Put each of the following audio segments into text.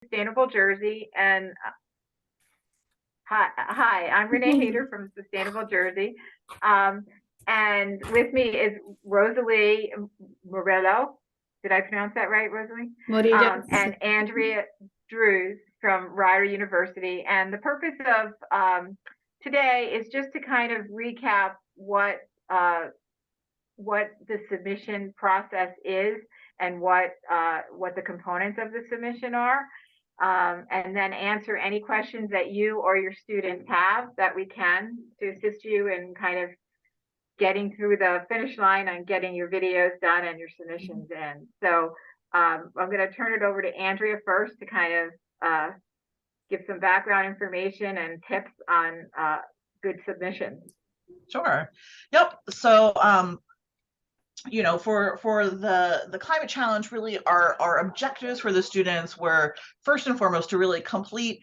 Sustainable Jersey. And hi, I'm Renee Hayter from Sustainable Jersey. Um, and with me is Rosalie Morello. Did I pronounce that right, Rosalie? Murillo. And Andrea Drews from Rider University. And the purpose of today is just to kind of recap uh, what the submission process is and what the components of the submission are, and then answer any questions that you or your students have that we can to assist you in kind of getting through the finish line and getting your videos done and your submissions in. So I'm going to turn it over to Andrea first to kind of give some background information and tips on good submissions. Sure. Yep. So, for the climate challenge, really our objectives for the students were first and foremost to really complete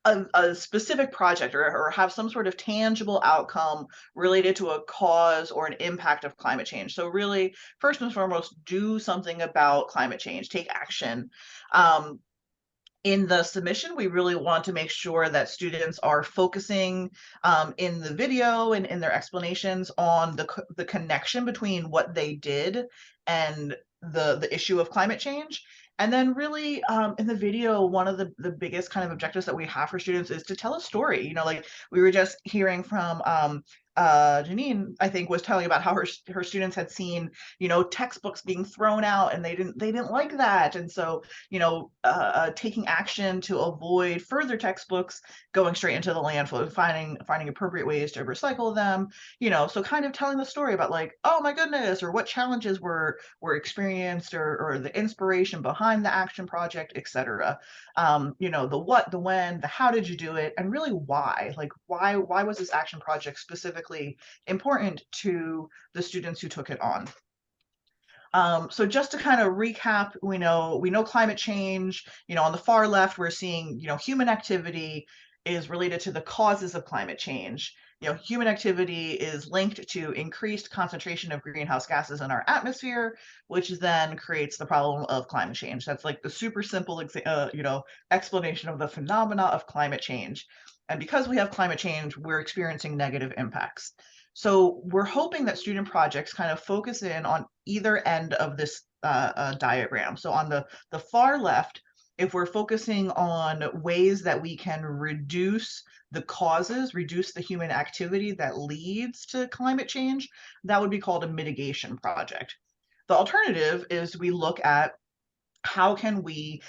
a specific project or have some sort of tangible outcome related to a cause or an impact of climate change. So really, first and foremost, do something about climate change, take action. In the submission, we really want to make sure that students are focusing in the video and in their explanations on the connection between what they did and the issue of climate change. And then really in the video, one of the biggest kind of objectives that we have for students is to tell a story. Like we were just hearing from Janine, I think, was telling about how her students had seen, textbooks being thrown out and they didn't like that. And so, taking action to avoid further textbooks going straight into the landfill, finding appropriate ways to recycle them, so kind of telling the story about like, oh my goodness, or what challenges were experienced, or the inspiration behind the action project, etc. The what, the when, the how did you do it, and really why. Like why was this action project specifically important to the students who took it on? So just to kind of recap, we know climate change, on the far left, we're seeing, human activity is related to the causes of climate change. Human activity is linked to increased concentration of greenhouse gases in our atmosphere, which then creates the problem of climate change. That's like the super simple, explanation of the phenomena of climate change. And because we have climate change, we're experiencing negative impacts. So we're hoping that student projects kind of focus in on either end of this diagram. So on the far left, if we're focusing on ways that we can reduce the causes, reduce the human activity that leads to climate change, that would be called a mitigation project. The alternative is we look at how can we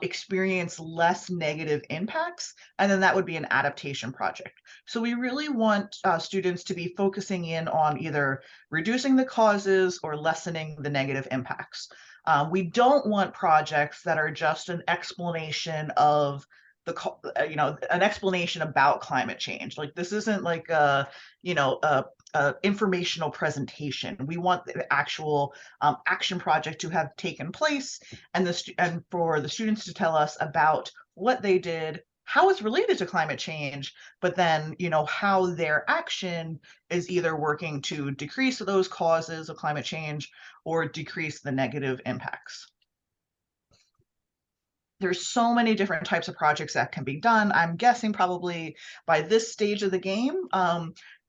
experience less negative impacts, and then that would be an adaptation project. So we really want students to be focusing in on either reducing the causes or lessening the negative impacts. We don't want projects that are just an explanation of an explanation about climate change. Like this isn't like a informational presentation. We want the actual action project to have taken place, and for the students to tell us about what they did, how it's related to climate change, but then how their action is either working to decrease those causes of climate change or decrease the negative impacts. There's so many different types of projects that can be done. I'm guessing probably by this stage of the game,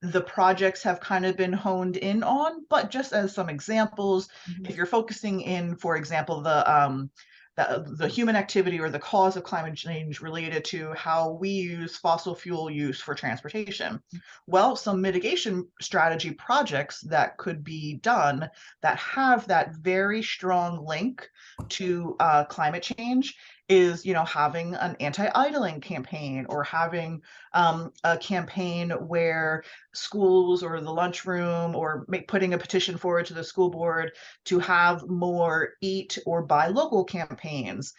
the projects have kind of been honed in on, but just as some examples, if you're focusing in, for example, the human activity or the cause of climate change related to how we use fossil fuel use for transportation. Well, some mitigation strategy projects that could be done that have that very strong link to climate change is, having an anti-idling campaign, or having a campaign where schools or the lunchroom, or putting a petition forward to the school board to have more eat or buy local campaigns.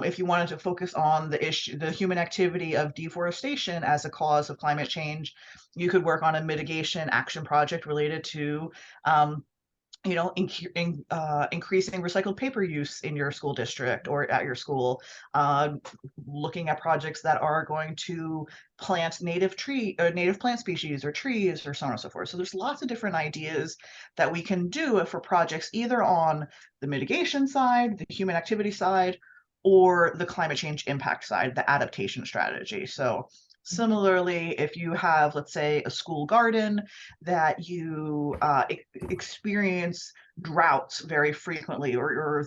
If you wanted to focus on the human activity of deforestation as a cause of climate change, you could work on a mitigation action project related to increasing recycled paper use in your school district or at your school, looking at projects that are going to plant native plant species or trees, or so on and so forth. So there's lots of different ideas that we can do for projects either on the mitigation side, the human activity side, or the climate change impact side, the adaptation strategy. So similarly, if you have, let's say, a school garden that you experience droughts very frequently, or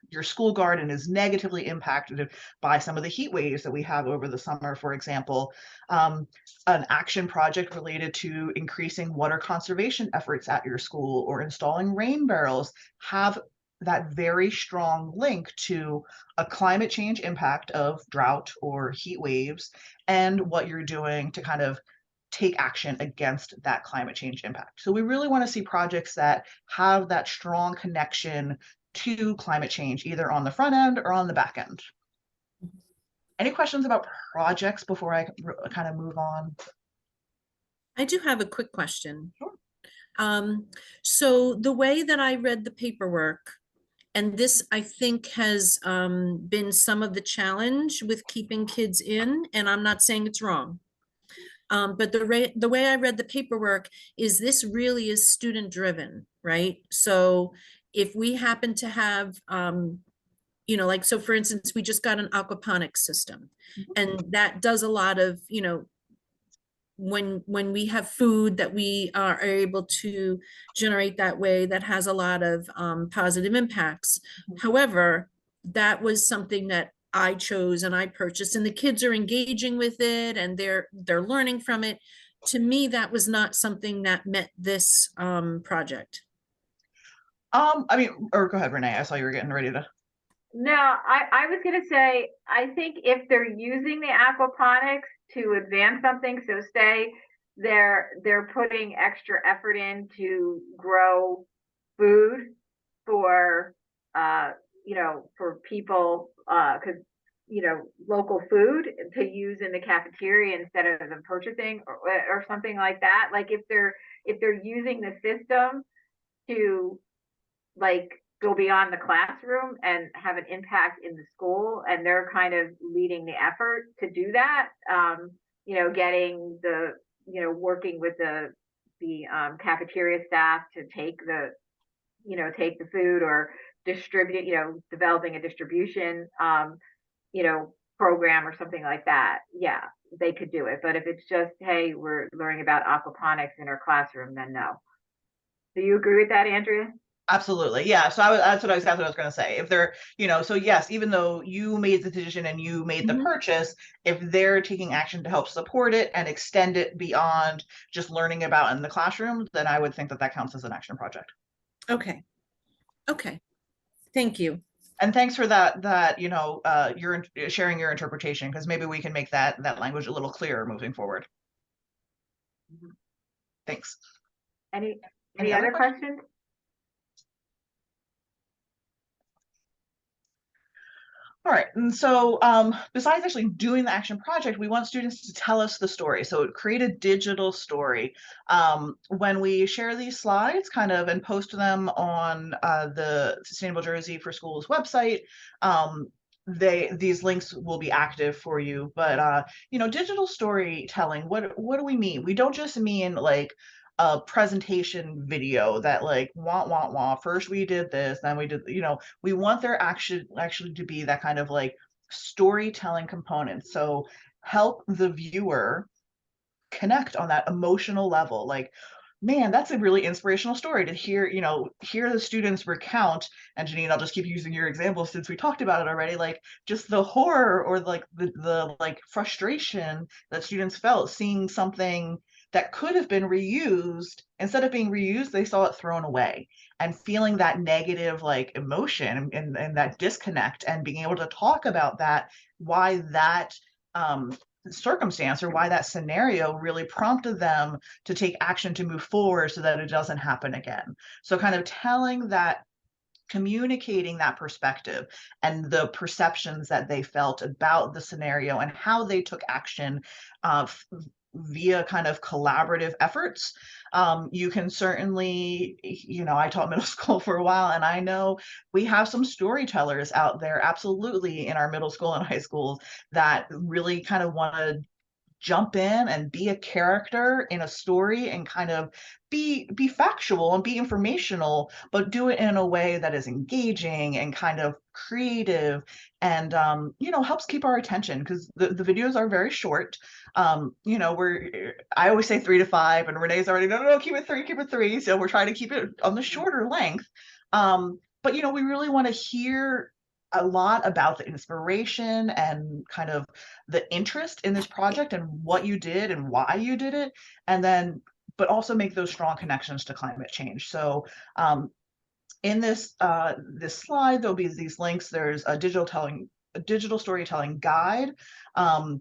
your school garden is negatively impacted by some of the heat waves that we have over the summer, for example, an action project related to increasing water conservation efforts at your school or installing rain barrels have that very strong link to a climate change impact of drought or heat waves and what you're doing to kind of take action against that climate change impact. So we really want to see projects that have that strong connection to climate change, either on the front end or on the back end. Any questions about projects before I kind of move on? I do have a quick question. Sure. So the way that I read the paperwork, and this I think has been some of the challenge with keeping kids in, and I'm not saying it's wrong. But the way I read the paperwork is this really is student driven, right? So if we happen to have, you know, like, so for instance, we just got an aquaponics system, and that does a lot of, you know, when we have food that we are able to generate that way, that has a lot of positive impacts. However, that was something that I chose and I purchased, and the kids are engaging with it and they're learning from it. To me, that was not something that met this project. I mean, or go ahead, Renee. I saw you were getting ready to. No, I was going to say, I think if they're using the aquaponics to advance something, so say they're putting extra effort in to grow food for, you know, for people, because, you know, local food to use in the cafeteria instead of them purchasing or something like that. Like if they're using the system to, like, go beyond the classroom and have an impact in the school, and they're kind of leading the effort to do that, you know, getting the, you know, working with the cafeteria staff to take the, you know, take the food or distribute, you know, developing a distribution, you know, program or something like that. Yeah, they could do it. But if it's just, hey, we're learning about aquaponics in our classroom, then no. Do you agree with that, Andrea? Absolutely. Yeah. So that's what exactly what I was going to say. If they're, you know, so yes, even though you made the decision and you made the purchase, if they're taking action to help support it and extend it beyond just learning about in the classroom, then I would think that that counts as an action project. Okay. Okay. Thank you. And thanks for that, you know, you're sharing your interpretation, because maybe we can make that language a little clearer moving forward. Thanks. Any other questions? All right, and so besides actually doing the action project, we want students to tell us the story. So create a digital story. When we share these slides kind of and post them on the Sustainable Jersey for Schools website, these links will be active for you. But you know, digital storytelling, what do we mean? We don't just mean like a presentation video that like wah first we did this, then we did, you know, we want there actually to be that kind of like storytelling component. So help the viewer connect on that emotional level. Like, man, that's a really inspirational story to hear, you know, hear the students recount. And Janine, I'll just keep using your example since we talked about it already, like just the horror or like the like frustration that students felt seeing something that could have been reused. Instead of being reused, they saw it thrown away, and feeling that negative like emotion and that disconnect, and being able to talk about that, why that circumstance or why that scenario really prompted them to take action to move forward so that it doesn't happen again. So kind of telling that, communicating that perspective and the perceptions that they felt about the scenario and how they took action via kind of collaborative efforts. You can certainly, you know, I taught middle school for a while, and I know we have some storytellers out there, absolutely, in our middle school and high schools that really kind of want to jump in and be a character in a story and kind of be factual and be informational, but do it in a way that is engaging and kind of creative and helps keep our attention, because the videos are very short. I always say 3 to 5, and Renee's already no, keep it 3. So we're trying to keep it on the shorter length. But we really want to hear a lot about the inspiration and kind of the interest in this project and what you did and why you did it, and then but also make those strong connections to climate change. So in this slide, there'll be these links. There's a digital storytelling guide. I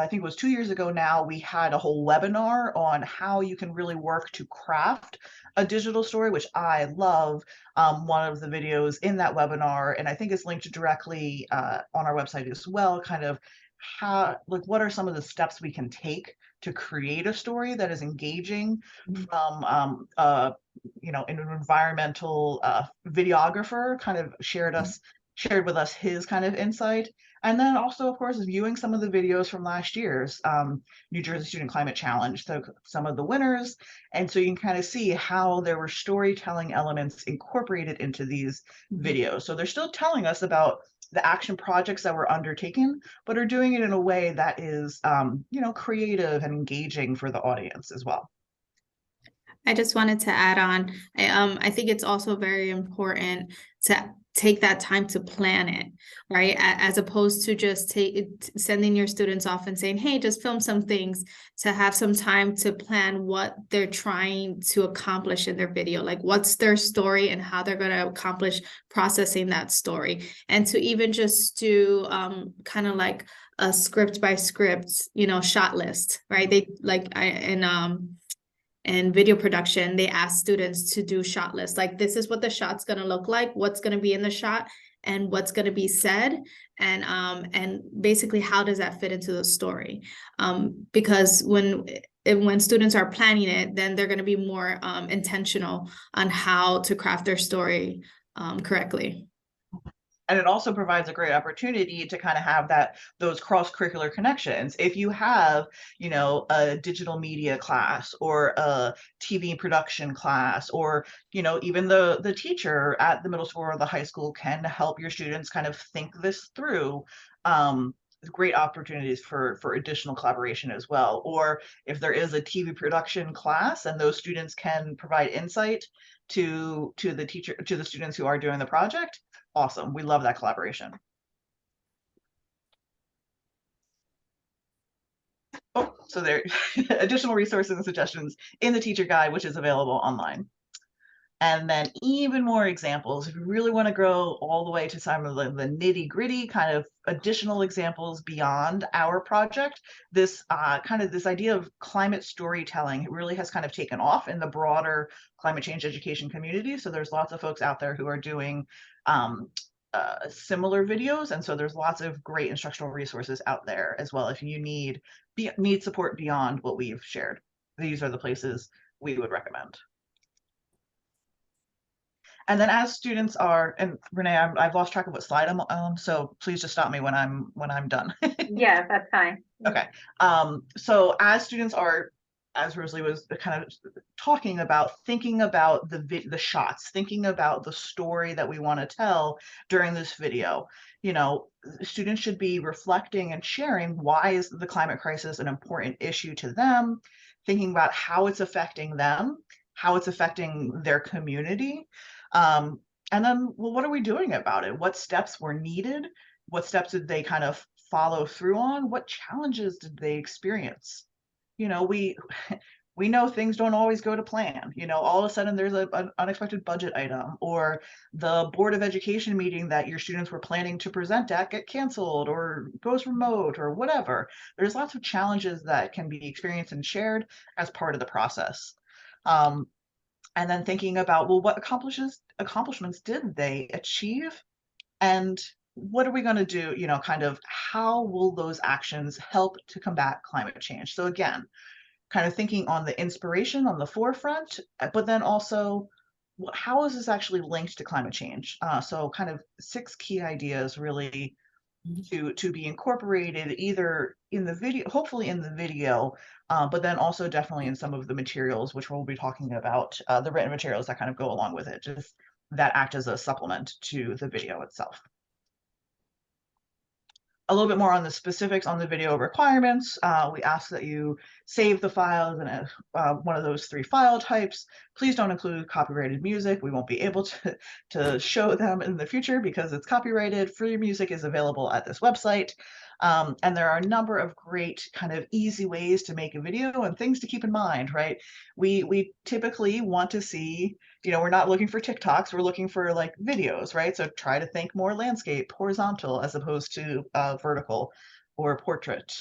think it was 2 years ago now, we had a whole webinar on how you can really work to craft a digital story, which I love. One of the videos in that webinar, and I think it's linked directly on our website as well, kind of what are some of the steps we can take to create a story that is engaging from an environmental videographer kind of shared with us his kind of insight. And then also, of course, viewing some of the videos from last year's New Jersey Student Climate Challenge, so some of the winners. And so you can kind of see how there were storytelling elements incorporated into these videos. So they're still telling us about the action projects that were undertaken, but are doing it in a way that is, creative and engaging for the audience as well. I just wanted to add on, I think it's also very important to take that time to plan it, right? As opposed to just sending your students off and saying, hey, just film some things, to have some time to plan what they're trying to accomplish in their video, like what's their story and how they're going to accomplish processing that story. And to even just do kind of like a script by script, shot list, right? They and video production, they ask students to do shot lists. Like, this is what the shot's going to look like, what's going to be in the shot, and what's going to be said, and basically how does that fit into the story? Because when students are planning it, then they're going to be more intentional on how to craft their story correctly. And it also provides a great opportunity to kind of have those cross-curricular connections. If you have, a digital media class or a TV production class, or, even the teacher at the middle school or the high school can help your students kind of think this through. Great opportunities for additional collaboration as well. Or if there is a TV production class and those students can provide insight to the teacher, to the students who are doing the project, awesome. We love that collaboration. Oh, so there additional resources and suggestions in the teacher guide, which is available online. And then even more examples, if you really want to go all the way to some of the nitty gritty kind of additional examples beyond our project, this this idea of climate storytelling, it really has kind of taken off in the broader climate change education community. So there's lots of folks out there who are doing similar videos. And so there's lots of great instructional resources out there as well. If you need support beyond what we've shared, these are the places we would recommend. And then as students are, and Renee, I've lost track of what slide I'm on, so please just stop me when I'm done. Yeah, that's fine. Okay. So as students are, as Rosalie was kind of talking about, thinking about the shots, thinking about the story that we want to tell during this video, students should be reflecting and sharing why is the climate crisis an important issue to them, thinking about how it's affecting them, how it's affecting their community. And then, well, what are we doing about it? What steps were needed? What steps did they kind of follow through on? What challenges did they experience? We know things don't always go to plan. All of a sudden there's an unexpected budget item, or the Board of Education meeting that your students were planning to present at get canceled or goes remote or whatever. There's lots of challenges that can be experienced and shared as part of the process. And then thinking about, well, what accomplishments did they achieve? And what are we going to do? Kind of how will those actions help to combat climate change? So again, kind of thinking on the inspiration on the forefront, but then also, how is this actually linked to climate change? So kind of 6 key ideas really to be incorporated either in the video, hopefully in the video, but then also definitely in some of the materials, which we'll be talking about, the written materials that kind of go along with it, just that act as a supplement to the video itself. A little bit more on the specifics on the video requirements. We ask that you save the files in one of those 3 file types. Please don't include copyrighted music. We won't be able to show them in the future because it's copyrighted. Free music is available at this website. And there are a number of great kind of easy ways to make a video and things to keep in mind, right? We typically want to see, we're not looking for TikToks, we're looking for like videos, right? So try to think more landscape, horizontal, as opposed to vertical or portrait.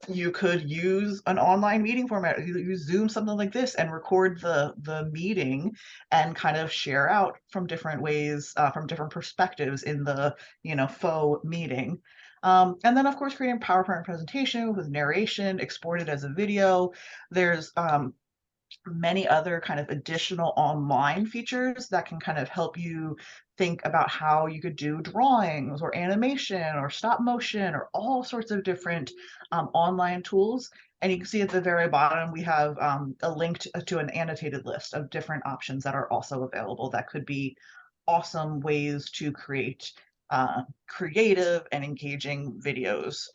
You could use an online meeting format, you use Zoom, something like this, and record the meeting and kind of share out from different ways, from different perspectives in the, faux meeting. And then of course, creating PowerPoint presentation with narration, exported as a video. There's many other kind of additional online features that can kind of help you think about how you could do drawings or animation or stop motion or all sorts of different online tools. And you can see at the very bottom, we have a link to an annotated list of different options that are also available that could be awesome ways to create creative and engaging videos.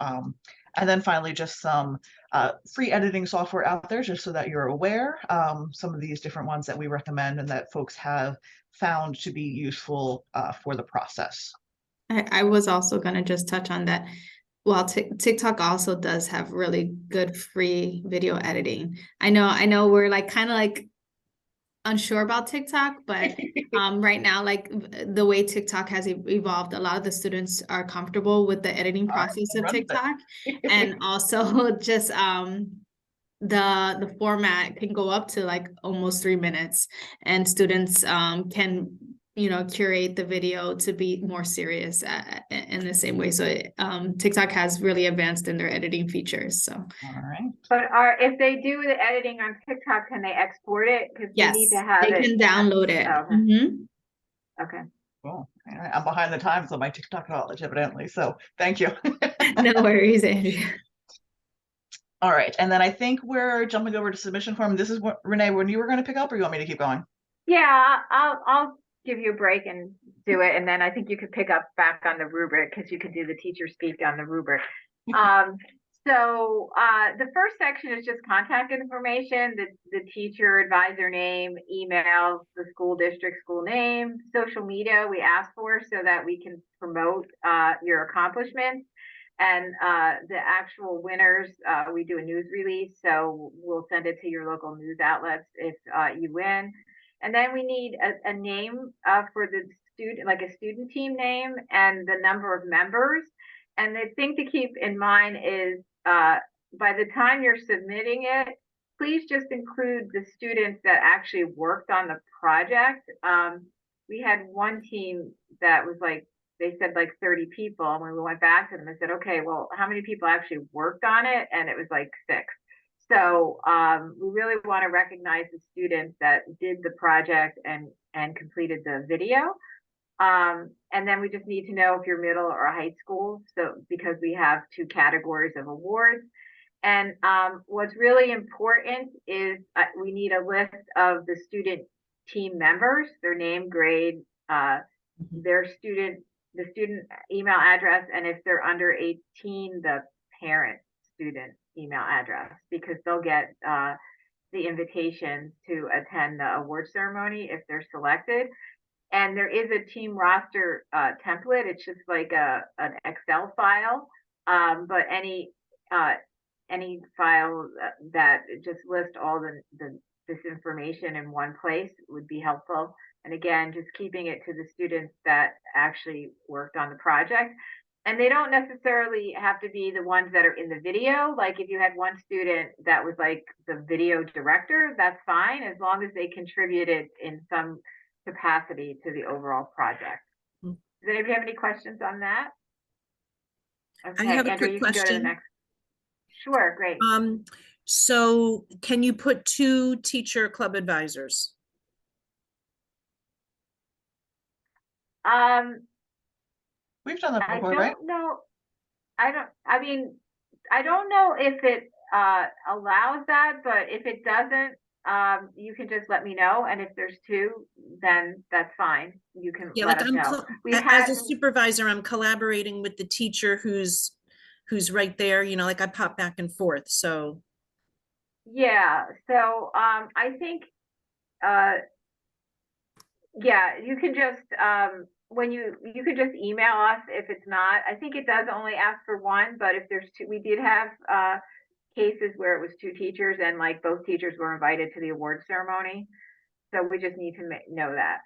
And then finally, just some free editing software out there, just so that you're aware. Some of these different ones that we recommend and that folks have found to be useful for the process. I was also going to just touch on that. Well, TikTok also does have really good free video editing. I know we're like kind of like unsure about TikTok, but right now, like the way TikTok has evolved, a lot of the students are comfortable with the editing process of TikTok. And also just the format can go up to like almost 3 minutes, and students can curate the video to be more serious in the same way. So TikTok has really advanced in their editing features. So all right. But if they do the editing on TikTok, can they export it? Because yes, they need to have they it. can download it. Oh, okay. Mm-hmm. Okay. Cool. All right. I'm behind the times on my TikTok knowledge, evidently. So thank you. No worries, Andrea. All right. And then I think we're jumping over to submission form. This is what, Renee, when you were going to pick up, or you want me to keep going? Yeah, I'll give you a break and do it. And then I think you could pick up back on the rubric because you could do the teacher speak on the rubric. So the first section is just contact information, the teacher, advisor name, email, the school district, school name, social media we ask for so that we can promote your accomplishments. And the actual winners, we do a news release, so we'll send it to your local news outlets if you win. And then we need a name for the student, like a student team name and the number of members. And the thing to keep in mind is by the time you're submitting it, please just include the students that actually worked on the project. We had one team that was like, they said like 30 people. And when we went back to them, I said, okay, well, how many people actually worked on it? And it was like 6. So we really want to recognize the students that did the project and completed the video. And then we just need to know if you're middle or high school. So because we have 2 categories of awards. And what's really important is we need a list of the student team members, their name, grade, their student, the student email address, and if they're under 18, the parent student email address, because they'll get the invitation to attend the award ceremony if they're selected. And there is a team roster template. It's just like an Excel file, but any file that just lists all this information in one place would be helpful. And again, just keeping it to the students that actually worked on the project. And they don't necessarily have to be the ones that are in the video. Like if you had one student that was like the video director, that's fine, as long as they contributed in some capacity to the overall project. Does anybody have any questions on that? Okay, I have a Andrea, quick you can go to the question. next. Sure, great. So can you put 2 teacher club advisors? We've done that I before, right? don't know. I mean, I don't know if it allows that, but if it doesn't, you can just let me know. And if there's two, then that's fine. You can Yeah, let like us know. We as had, a supervisor, I'm collaborating with the teacher who's right there, you know, like I pop back and forth, so. yeah. So I think yeah, you can just when you can just email us if it's not. I think it does only ask for one, but if there's two, we did have cases where it was two teachers and like both teachers were invited to the award ceremony. So we just need to know that.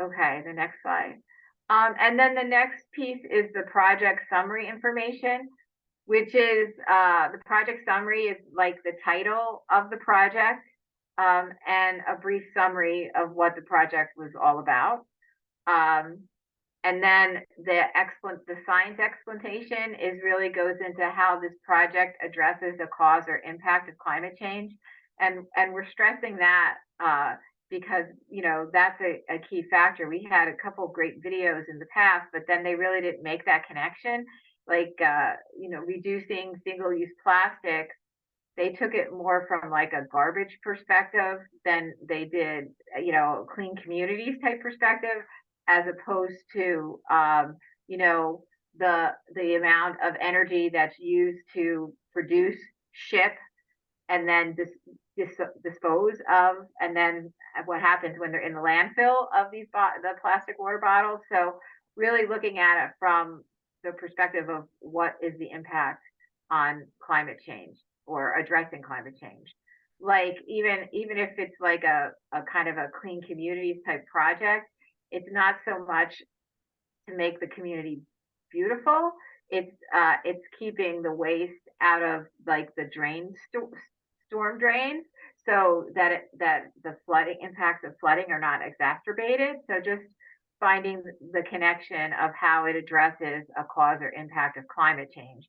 Okay, the next slide. And then the next piece is the project summary information, which is the project summary is like the title of the project and a brief summary of what the project was all about. And then the science explanation is really goes into how this project addresses the cause or impact of climate change. And we're stressing that because, you know, that's a key factor. We had a couple of great videos in the past, but then they really didn't make that connection. Like, you know, reducing single-use plastics, they took it more from like a garbage perspective than they did, you know, clean communities type perspective, as opposed to, you know, the amount of energy that's used to produce, ship, and then dispose of, and then what happens when they're in the landfill of the plastic water bottles. So really looking at it from the perspective of what is the impact on climate change or addressing climate change. Like even if it's like a kind of a clean communities type project, it's not so much to make the community beautiful. It's keeping the waste out of like the storm drains, so that the flooding impacts of flooding are not exacerbated. So just finding the connection of how it addresses a cause or impact of climate change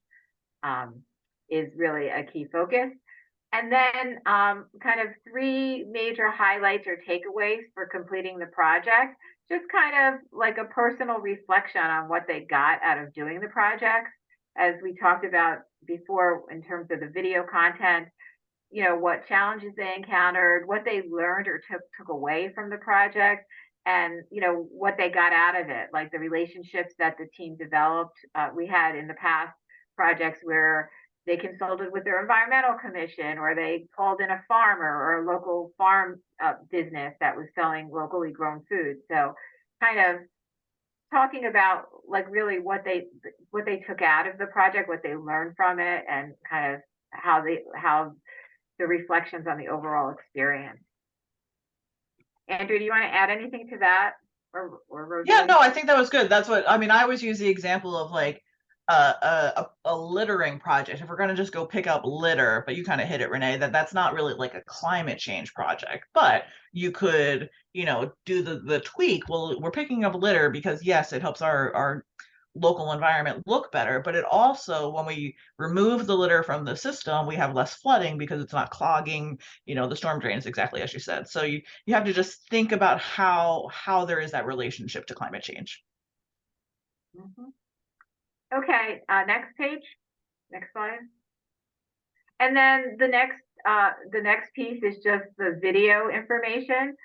is really a key focus. And then kind of three major highlights or takeaways for completing the project, just kind of like a personal reflection on what they got out of doing the project. As we talked about before in terms of the video content, you know, what challenges they encountered, what they learned or took away from the project, and, you know, what they got out of it, like the relationships that the team developed. We had in the past projects where they consulted with their environmental commission, or they called in a farmer or a local farm business that was selling locally grown food. So kind of talking about like really what they took out of the project, what they learned from it, and kind of how the reflections on the overall experience. Andrew, do you want to add anything to that? Or Yeah, no, I think that was good. That's what I mean. I always use the example of like a littering project. If we're going to just go pick up litter, but you kind of hit it, Renee, that's not really like a climate change project, but you could, you know, do the tweak. Well, we're picking up litter because yes, it helps our local environment look better, but it also, when we remove the litter from the system, we have less flooding because it's not clogging, you know, the storm drains, exactly as you said. So you have to just think about how there is that relationship to climate change. Okay, next page, next slide. And then the next piece is just the video information.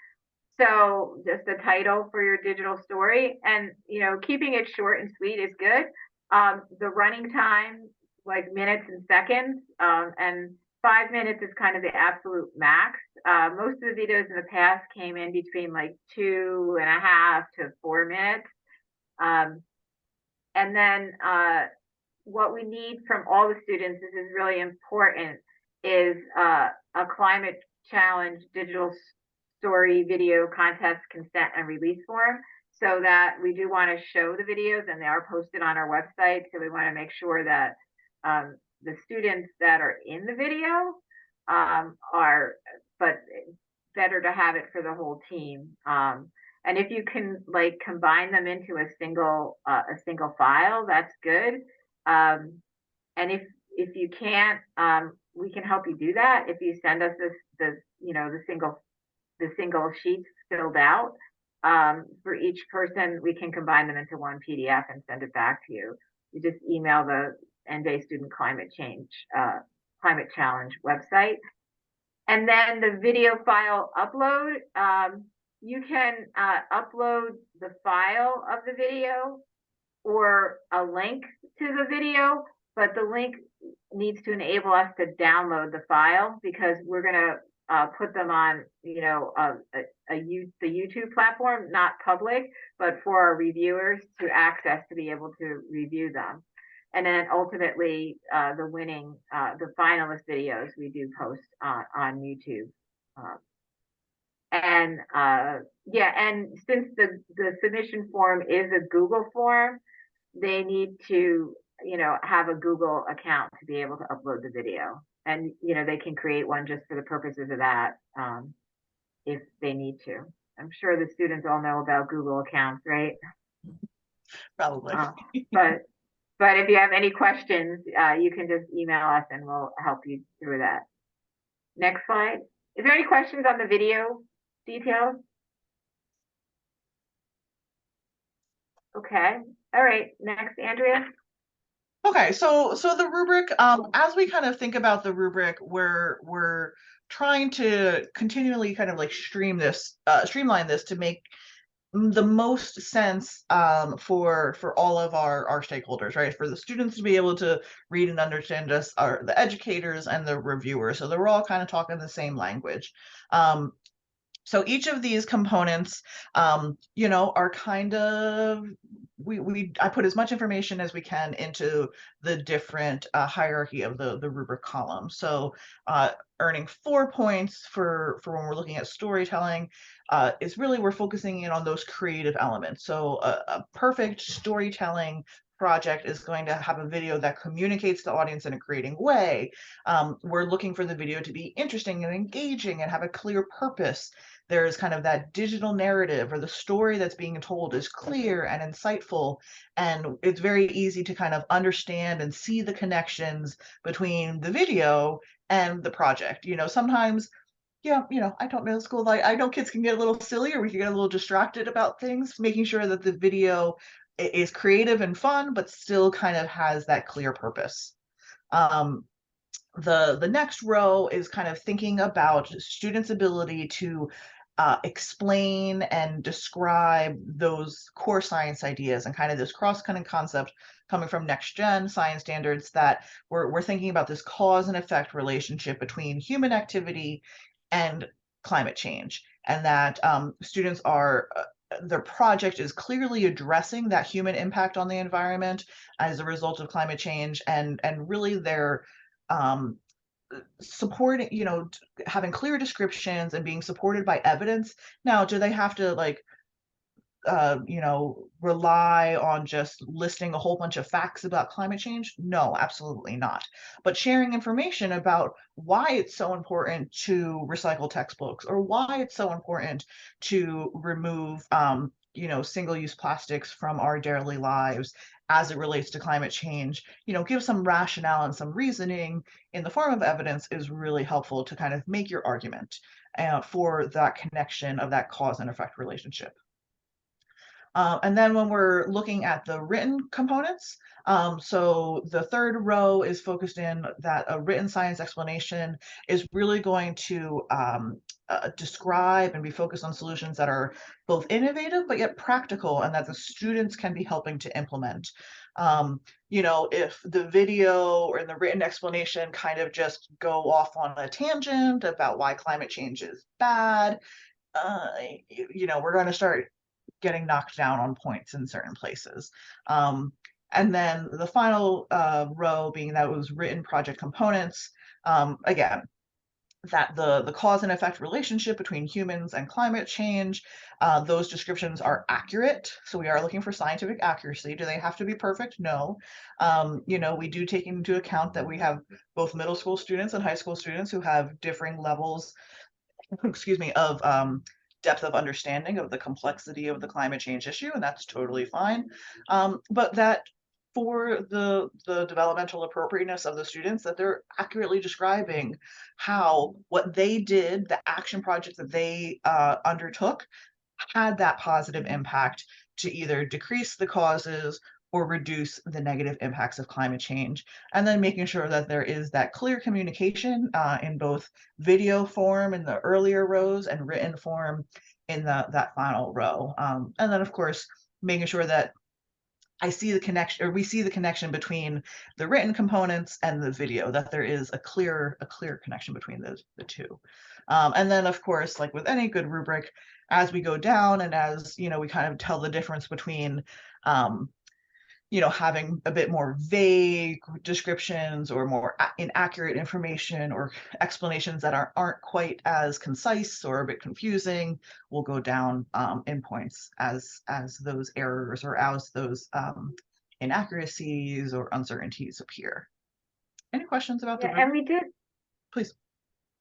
So just the title for your digital story, and, you know, keeping it short and sweet is good. The running time, like minutes and seconds, and 5 minutes is kind of the absolute max. Most of the videos in the past came in between like 2.5 to 4 minutes. And then what we need from all the students, this is really important, is a climate challenge digital story video contest consent and release form, so that we do want to show the videos, and they are posted on our website. So we want to make sure that the students that are in the video are, but better to have it for the whole team. And if you can like combine them into a single file, that's good. And if you can't, we can help you do that. If you send us the single sheets filled out. For each person, we can combine them into one PDF and send it back to you. You just email the NJ Student Climate Challenge website. And then the video file upload, you can upload the file of the video or a link to the video, but the link needs to enable us to download the file, because we're going to put them on, the YouTube platform, not public, but for our reviewers to access to be able to review them. And then ultimately, the finalist videos we do post on YouTube. And since the submission form is a Google form, they need to, have a Google account to be able to upload the video. And, they can create one just for the purposes of that, if they need to. I'm sure the students all know about Google accounts, right? Probably. But if you have any questions, you can just email us and we'll help you through that. Next slide. Is there any questions on the video details? Okay. All right. Next, Andrea. Okay, so the rubric, as we kind of think about the rubric, we're trying to continually kind of like streamline this to make the most sense for all of our stakeholders, right? For the students to be able to read and understand us, are the educators and the reviewers, so they're all kind of talking the same language. So each of these components, are kind of, I put as much information as we can into the different hierarchy of the rubric column. So earning 4 points for when we're looking at storytelling is really, we're focusing in on those creative elements. So a perfect storytelling project is going to have a video that communicates to the audience in a creating way. We're looking for the video to be interesting and engaging and have a clear purpose. There's kind of that digital narrative, or the story that's being told is clear and insightful, and it's very easy to kind of understand and see the connections between the video and the project. Sometimes, I taught middle school, I know kids can get a little silly, or we can get a little distracted about things, making sure that the video is creative and fun, but still kind of has that clear purpose. The next row is kind of thinking about students' ability to explain and describe those core science ideas, and kind of this cross-cutting concept coming from next gen science standards, that we're thinking about this cause and effect relationship between human activity and climate change, and that students are their project is clearly addressing that human impact on the environment as a result of climate change, and really they're supporting, having clear descriptions and being supported by evidence. Now, do they have to rely on just listing a whole bunch of facts about climate change? No, absolutely not. But sharing information about why it's so important to recycle textbooks, or why it's so important to remove single-use plastics from our daily lives as it relates to climate change, give some rationale and some reasoning in the form of evidence, is really helpful to kind of make your argument for that connection of that cause and effect relationship. And then when we're looking at the written components, so the third row is focused in that a written science explanation is really going to describe and be focused on solutions that are both innovative but yet practical, and that the students can be helping to implement. If the video or the written explanation kind of just go off on a tangent about why climate change is bad, we're going to start getting knocked down on points in certain places. And then the final row being that was written project components. Again, that the cause and effect relationship between humans and climate change, those descriptions are accurate. So we are looking for scientific accuracy. Do they have to be perfect? No. We do take into account that we have both middle school students and high school students who have differing levels, of depth of understanding of the complexity of the climate change issue, and that's totally fine. But that for the developmental appropriateness of the students, that they're accurately describing how what they did, the action project that they undertook, had that positive impact to either decrease the causes or reduce the negative impacts of climate change. And then making sure that there is that clear communication in both video form in the earlier rows and written form in that final row. And then of course, making sure that I see the connection, or we see the connection between the written components and the video, that there is a clear connection between the two. And then of course, like with any good rubric, as we go down and as, you know, we kind of tell the difference between, you know, having a bit more vague descriptions or more inaccurate information or explanations that aren't quite as concise or a bit confusing, will go down in points as those errors or as those inaccuracies or uncertainties appear. Any questions about the Yeah, and we did, please?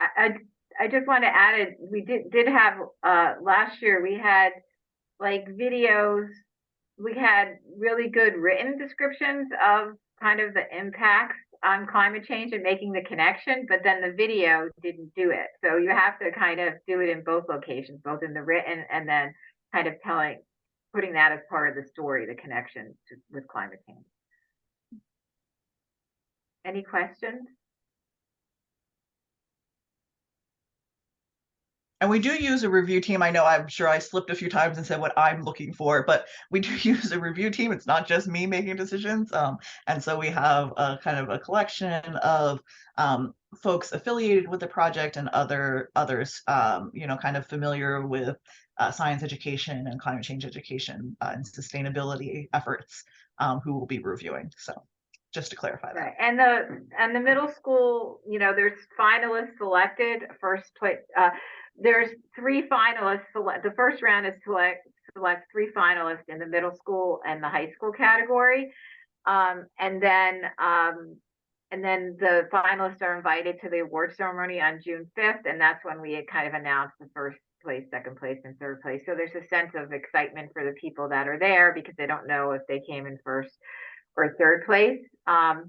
I just want to add it, we did have last year we had like videos, we had really good written descriptions of kind of the impacts on climate change and making the connection, but then the video didn't do it. So you have to kind of do it in both locations, both in the written and then kind of putting that as part of the story, the connection with climate change. Any questions? And we do use a review team. I know I'm sure I slipped a few times and said what I'm looking for, but we do use a review team. It's not just me making decisions. And so we have a kind of a collection of folks affiliated with the project and others, you know, kind of familiar with science education and climate change education and sustainability efforts, who will be reviewing. So just to clarify that. Right. And the middle school, you know, there's finalists selected. First place, there's 3 finalists. The first round is select 3 finalists in the middle school and the high school category, and then the finalists are invited to the award ceremony on June 5th, and that's when we had kind of announced the first place, second place, and third place. So there's a sense of excitement for the people that are there because they don't know if they came in first or third place. Are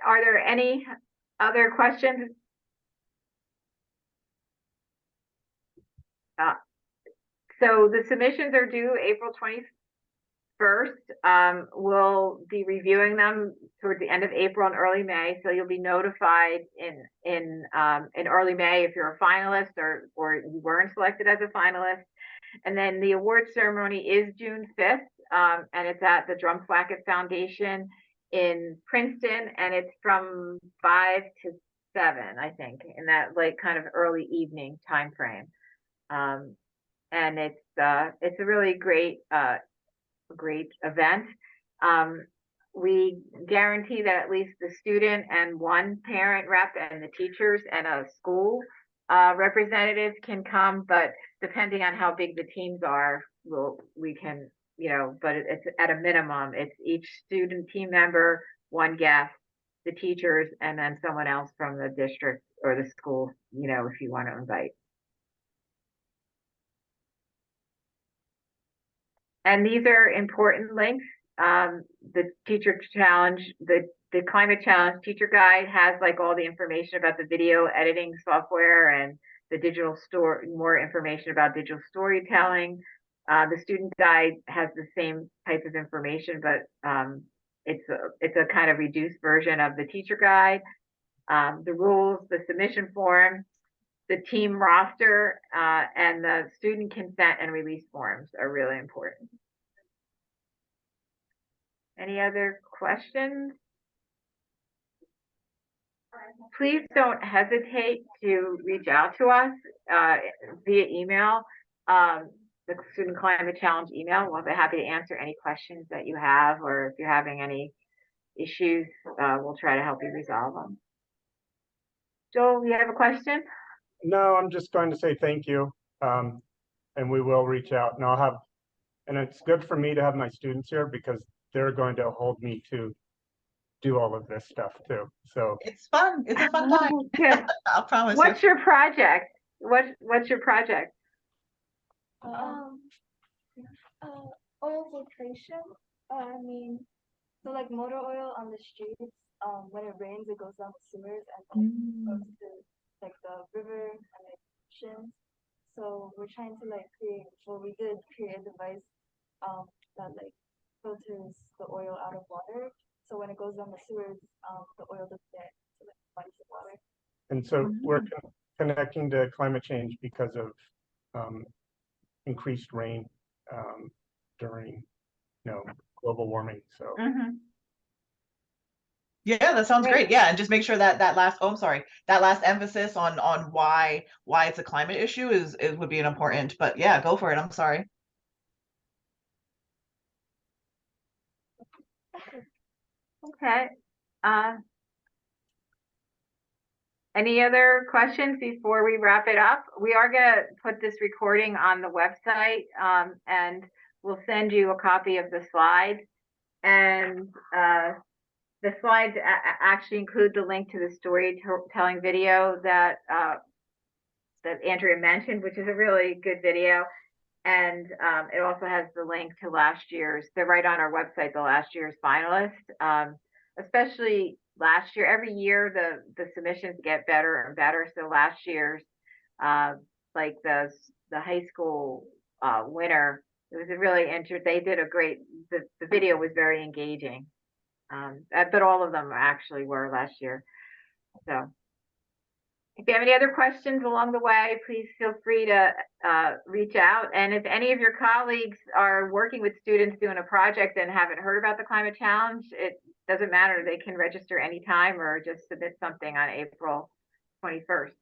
there any other questions? So the submissions are due April 21st. We'll be reviewing them toward the end of April and early May. So you'll be notified in early May if you're a finalist or you weren't selected as a finalist. And then the award ceremony is June 5th. And it's at the Drumthwacket Foundation in Princeton, and it's from 5 to 7, I think, in that like kind of early evening time frame. And it's a really great event. We guarantee that at least the student and one parent rep and the teachers and a school representative can come, but depending on how big the teams are, we can, you know, but it's at a minimum, it's each student team member, one guest, the teachers, and then someone else from the district or the school, you know, if you want to invite. And these are important links. The teacher challenge, the climate challenge teacher guide has like all the information about the video editing software and the digital store, more information about digital storytelling. The student guide has the same type of information, but it's a kind of reduced version of the teacher guide. The rules, the submission form, the team roster, and the student consent and release forms are really important. Any other questions? Please don't hesitate to reach out to us via email, the Student Climate Challenge email. We'll be happy to answer any questions that you have, or if you're having any issues, we'll try to help you resolve them. Joel, you have a question? No, I'm just going to say thank you, and we will reach out. And it's good for me to have my students here because they're going to hold me to do all of this stuff too. So it's fun. It's a fun time. Good. I'll promise. What's your project? What's your project? Oil filtration. I mean, so like motor oil on the streets, when it rains, it goes down the sewers and then goes to like the river and the ocean. So we're trying to like we did create a device, that like filters the oil out of water. So when it goes down the sewers, the oil doesn't get to like bodies of water. And so we're connecting to climate change because of increased rain during, global warming. So Yeah, that sounds Great. great. Yeah, and just make sure that that last, oh, I'm sorry, that last emphasis on why it's a climate issue is would be an important. But yeah, go for it. I'm sorry. Okay. Any other questions before we wrap it up? We are going to put this recording on the website, and we'll send you a copy of the slides. And the slides actually include the link to the storytelling video that Andrea mentioned, which is a really good video. And it also has the link to last year's, they're right on our website, the last year's finalists. Especially last year, every year the submissions get better and better. So last year's, like the high school winner, it was a really they did a great, the video was very engaging. But all of them actually were last year. So if you have any other questions along the way, please feel free to reach out. And if any of your colleagues are working with students doing a project and haven't heard about the Climate Challenge, it doesn't matter. They can register anytime or just submit something on April 21st.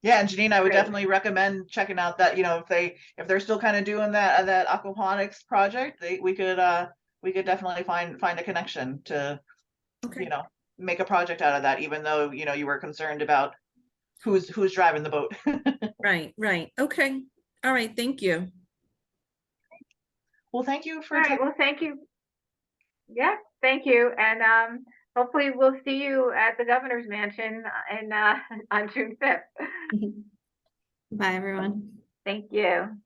Yeah, and Janine, I would Great. definitely recommend checking out that, if they're still kind of doing that aquaponics project, we could definitely find a connection to, Okay. make a project out of that, even though, you were concerned about who's driving the boat. Right. Okay. All right. Thank you. Well, thank you for All right. Well, thank you. Yeah, thank you. And hopefully we'll see you at the governor's mansion on June 5th. Bye, everyone. Thank you.